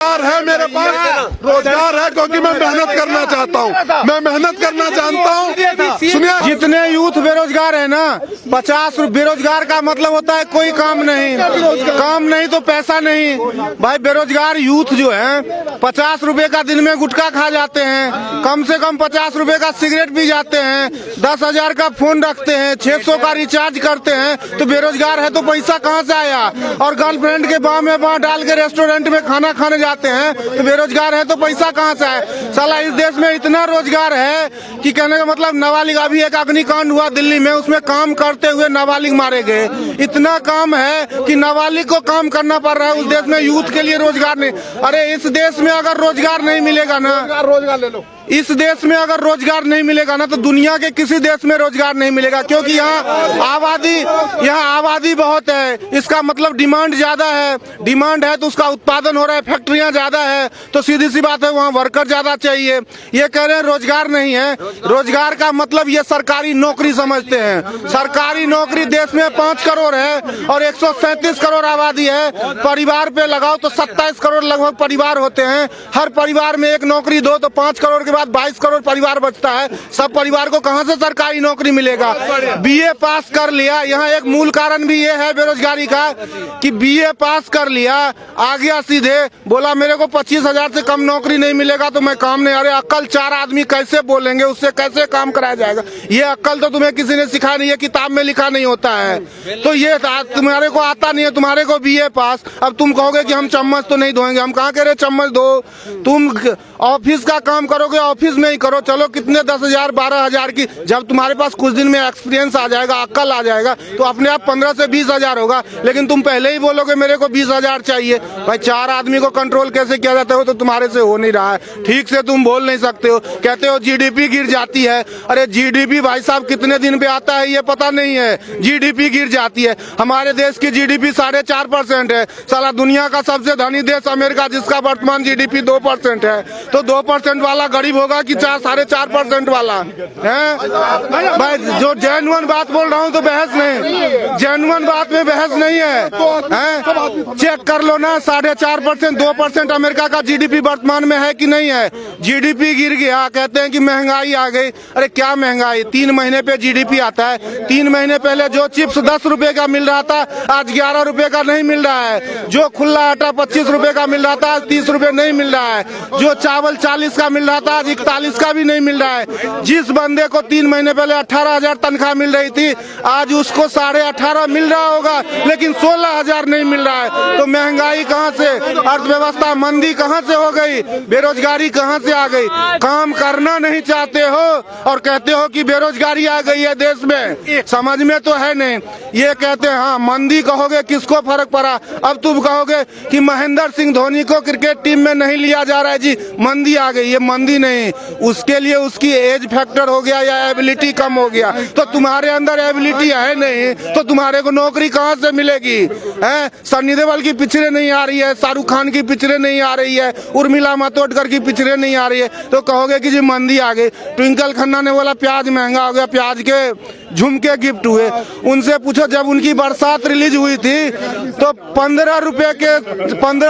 है मेरे पास रोजगार है क्योंकि मैं मेहनत करना चाहता हूँ, मैं मेहनत करना जानता हूँ। सुनिए, जितने यूथ बेरोजगार है ना, 50 बेरोजगार का मतलब होता है कोई काम नहीं, काम नहीं तो पैसा नहीं। भाई बेरोजगार यूथ जो है 50 रुपए का दिन में गुटखा खा जाते हैं, कम से कम 50 रुपए का सिगरेट पी जाते हैं, 10,000 का फोन रखते हैं, 600 का रिचार्ज करते हैं। तो बेरोजगार है तो पैसा कहाँ से आया? और गर्लफ्रेंड के बाह में बाह डाल के रेस्टोरेंट में खाना खाने जाते हैं तो बेरोजगार है तो पैसा कहाँ से आए? साला इस देश में इतना रोजगार है कि कहने का मतलब नाबालिग, अभी एक अग्निकांड हुआ दिल्ली में, उसमें काम करते हुए नाबालिग मारे गए। इतना काम है कि नाबालिग को काम करना पड़ रहा है उस देश में, यूथ के लिए रोजगार नहीं। अरे इस देश में अगर रोजगार नहीं मिलेगा ना, रोजगार ले लो। इस देश में अगर रोजगार नहीं मिलेगा ना तो दुनिया के किसी देश में रोजगार नहीं मिलेगा, क्योंकि यहाँ आबादी बहुत है। इसका मतलब डिमांड ज्यादा है, डिमांड है तो उसका उत्पादन हो रहा है, फैक्ट्रियां ज्यादा है तो सीधी सी बात है वहाँ वर्कर ज्यादा चाहिए। ये कह रहे हैं रोजगार नहीं है, रोजगार का मतलब ये सरकारी नौकरी समझते हैं। सरकारी नौकरी देश में 5 करोड़ है और 137 करोड़ आबादी है, परिवार पे लगाओ तो 27 करोड़ लगभग परिवार होते हैं। हर परिवार में एक नौकरी दो तो 5 करोड़ के बाद 22 करोड़ परिवार बचता है। सब परिवार को कहां से सरकारी नौकरी मिलेगा? बीए पास कर लिया, यहाँ एक मूल कारण भी ये है बेरोजगारी का कि बीए पास कर लिया, आ गया सीधे बोला मेरे को 25,000 से कम नौकरी नहीं मिलेगा तो मैं काम नहीं। अरे अक्ल 4 आदमी कैसे बोलेंगे, उससे कैसे काम कराया जाएगा? ये अक्ल तो तुम्हें किसी ने सिखाया नहीं है, किताब में लिखा नहीं होता है। तो ये तुम्हारे को आता नहीं है, तुम्हारे को बीए पास। अब तुम कहोगे कि हम चम्मच तो नहीं धोएंगे, हम कहाँ कह रहे चम्मच धो, तुम ऑफिस का काम करोगे ऑफिस में ही करो। चलो कितने 10,000 12,000 की, जब तुम्हारे पास कुछ दिन में एक्सपीरियंस आ जाएगा, अक्ल आ जाएगा तो अपने आप 15 से 20,000 होगा। लेकिन तुम पहले ही बोलोगे मेरे को 20,000 चाहिए। भाई 4 आदमी को कंट्रोल कैसे किया जाता है? तो तुम्हारे से हो नहीं रहा है, ठीक से तुम बोल नहीं सकते हो। कहते हो जीडीपी गिर जाती है, अरे जीडीपी भाई साहब कितने दिन पे आता है ये पता नहीं है, जीडीपी गिर जाती है। हमारे देश की जीडीपी 4.5% है। साला दुनिया का सबसे धनी देश अमेरिका, जिसका वर्तमान जीडीपी 2% है, तो 2% वाला गरीब होगा कि 4.5% वाला है? भाई जो जेन्युइन बात बोल रहा हूँ तो बहस नहीं, जेन्युइन बात में बहस नहीं है। चेक कर लो ना, 4.5% 2% अमेरिका का जीडीपी वर्तमान में है कि नहीं है? जीडीपी गिर गया, कहते हैं कि महंगाई आ गई। अरे क्या महंगाई? 3 महीने पे जीडीपी आता है। 3 महीने पहले जो चिप्स 10 रुपए का मिल रहा था आज 11 रुपए का नहीं मिल रहा है। जो खुला आटा 25 रुपए का मिल रहा था आज 30 रुपए नहीं मिल रहा है। जो चावल 40 का मिल रहा था आज 41 का भी नहीं मिल रहा है। जिस बंदे को 3 महीने पहले 18,000 तनख्वाह मिल रही थी आज उसको 18.5 मिल रहा होगा, लेकिन 16,000 नहीं मिल रहा है। तो महंगाई कहाँ से, अर्थव्यवस्था मंदी कहाँ से हो गई, बेरोजगारी कहाँ से आ गई? काम करना नहीं चाहते हो और कहते हो कि बेरोजगारी आ गई है देश में, समझ में तो है नहीं। ये कहते हैं हाँ मंदी, कहोगे किसको फर्क पड़ा? अब तुम कहोगे कि महेंद्र सिंह धोनी को क्रिकेट टीम में नहीं लिया जा रहा है जी, मंदी आ गई। ये मंदी नहीं, उसके लिए उसकी एज फैक्टर हो गया या एबिलिटी कम हो गया। तो तुम्हारे अंदर एबिलिटी है नहीं तो तुम्हारे को नौकरी कहाँ से मिलेगी? है सन्नी देओल की पिक्चरें नहीं आ रही है, शाहरुख खान की पिक्चरें नहीं आ रही है, उर्मिला मातोंडकर की पिक्चरें नहीं आ रही है, तो कहोगे कि जी मंदी आ गई। ट्विंकल खन्ना ने बोला प्याज महंगा हो गया, प्याज के झुमके गिफ्ट हुए। उनसे पूछो जब उनकी बरसात रिलीज हुई थी तो 15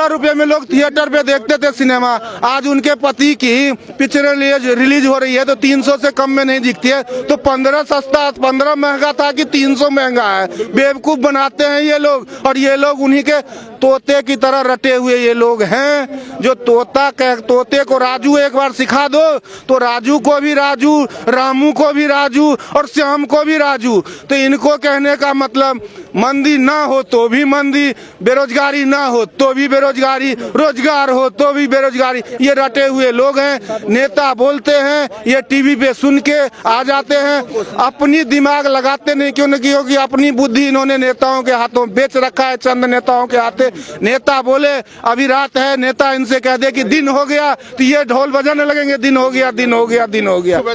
रुपए में लोग थिएटर पे देखते थे सिनेमा। आज उनके पति की पिक्चरें रिलीज हो रही है तो 300 से कम में नहीं दिखती है। तो 15 सस्ता, 15 महंगा था कि 300 महंगा है। बेवकूफ बनाते हैं ये लोग, और ये लोग उन्हीं के तोते की तरह रटे हुए ये लोग हैं। जो तोते को राजू एक बार सिखा दो तो राजू को भी राजू, रामू को भी राजू और श्याम को भी राजू। तो इनको कहने का मतलब मंदी ना हो तो भी मंदी, बेरोजगारी ना हो तो भी बेरोजगारी, रोजगार हो तो भी बेरोजगारी। ये रटे हुए लोग हैं। नेता बोलते हैं, ये टीवी पे सुन के आ जाते हैं, अपनी दिमाग लगाते नहीं। क्योंकि अपनी बुद्धि इन्होंने नेताओं के हाथों बेच रखा है, चंद नेताओं के हाथे। नेता बोले अभी रात है, नेता इनसे कह दे कि दिन हो गया तो ये ढोल बजाने लगेंगे, दिन हो गया, दिन हो गया, दिन हो गया।